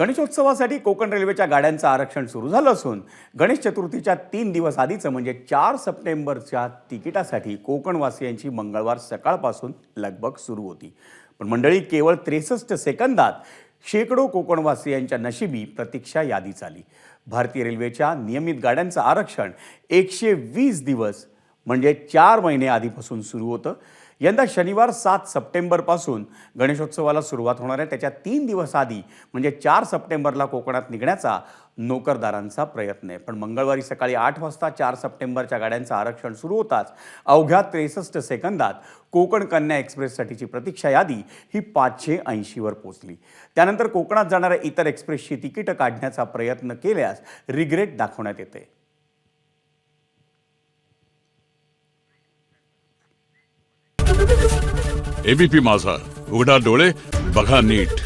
गणेशोत्सवासाठी कोकण रेल्वेच्या गाड्यांचं आरक्षण सुरू झालं असून गणेश चतुर्थीच्या 3 दिवस आधीचं म्हणजे 4 सप्टेंबरच्या तिकिटासाठी कोकणवासियांची मंगळवार सकाळपासून लगबग सुरू होती. पण मंडळी, केवळ 63 सेकंदात शेकडो कोकणवासियांच्या नशिबी प्रतीक्षा यादीच आली. भारतीय रेल्वेच्या नियमित गाड्यांचं आरक्षण 120 दिवस म्हणजे 4 महिने आधीपासून सुरू होतं. यंदा शनिवार 7 सप्टेंबरपासून गणेशोत्सवाला सुरुवात होणार आहे. त्याच्या 3 दिवस आधी म्हणजे 4 सप्टेंबरला कोकणात निघण्याचा नोकरदारांचा प्रयत्न आहे. पण मंगळवारी सकाळी 8 वाजता 4 सप्टेंबरच्या गाड्यांचं आरक्षण सुरू होताच अवघ्या 63 सेकंदात कोकण कन्या एक्सप्रेससाठीची प्रतीक्षा यादी ही 580वर पोहोचली. त्यानंतर कोकणात जाणाऱ्या इतर एक्सप्रेसची तिकीटं काढण्याचा प्रयत्न केल्यास रिग्रेट दाखवण्यात येते. एबीपी माझा, उघडा डोळे बघा नीट.